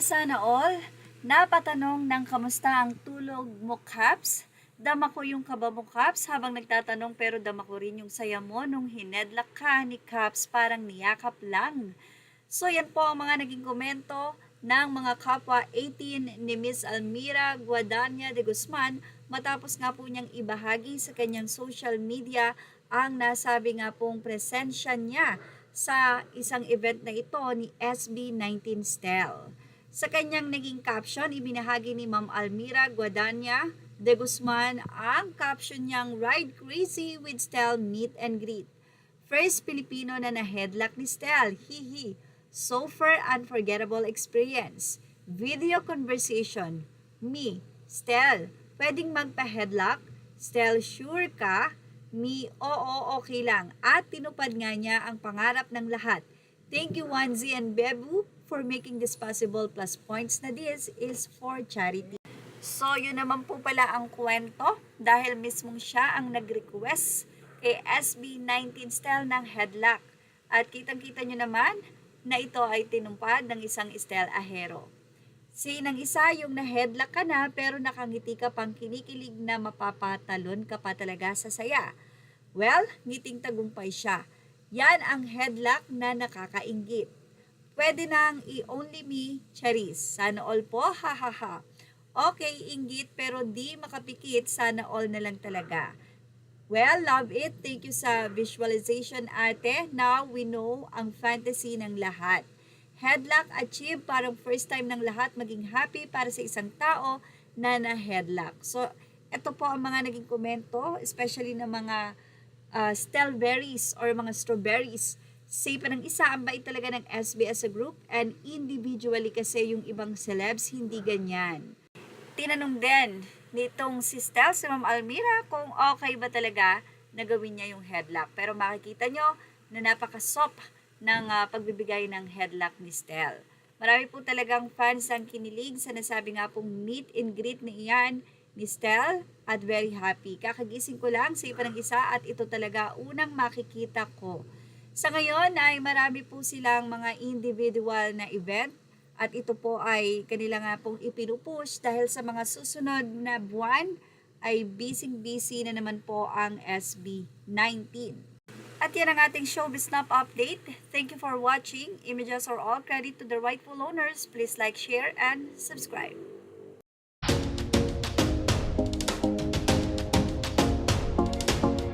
Sana all, napatanong ng kamusta ang tulog mo, Caps? Dama ko yung kaba mo, Caps, habang nagtatanong pero dama ko rin yung saya mo nung hinedlak ka ni Caps, parang niyakap lang. So yan po ang mga naging komento ng mga kapwa 18 ni Miss Almira Guadania de Guzman matapos nga po niyang ibahagi sa kanyang social media ang nasabi nga pong presensya niya sa isang event na ito ni SB19 Stel. Sa kanyang naging caption, ibinahagi ni Ma'am Almira Guadania de Guzman ang caption niyang Ride Crazy with Stel Meet and Greet. First Filipino na na-headlock ni Stel, hihi. So far unforgettable experience. Video conversation. Me, Stel, pwedeng magpa-headlock? Stel, sure ka? Me, oo, okay lang. At tinupad nga niya ang pangarap ng lahat. Thank you, Wanzi and Bebu, for making this possible, plus points na this is for charity. So, yun naman po pala ang kwento dahil mismong siya ang nag-request kay SB19 Stel ng headlock. At kitang-kita nyo naman na ito ay tinumpad ng isang Stel Ahero. Sinang isa yung na-headlock ka na pero nakangiti ka pang kinikilig na mapapatalon ka pa talaga sa saya. Well, ngiting tagumpay siya. Yan ang headlock na nakakainggit. Pwede nang i-only me, Charis. Sana all po, hahaha. Okay, inggit pero di makapikit, sana all na lang talaga. Well, love it. Thank you sa visualization, ate. Now we know ang fantasy ng lahat. Headlock achieve, parang first time ng lahat maging happy para sa isang tao na na-headlock. So, ito po ang mga naging komento, especially ng mga stelberries or mga strawberries. Say pa ng isa, ang bait talaga ng SB as a group and individually kasi yung ibang celebs, hindi ganyan. Tinanong din nitong si Stel, si Ma'am Almira, kung okay ba talaga na gawin niya yung headlock. Pero makikita nyo na napaka-soft ng pagbibigay ng headlock ni Stel. Marami po talagang fans ang kinilig sa nasabi nga pong meet and greet na iyan ni Stel at very happy. Kakagising ko lang sa iba ng isa at ito talaga unang makikita ko. Sa ngayon ay marami po silang mga individual na event at ito po ay kanila nga pong ipinupush dahil sa mga susunod na buwan ay busy na naman po ang SB19. At yan ang ating Showbiz Snap update. Thank you for watching. Images are all credit to the rightful owners. Please like, share, and subscribe.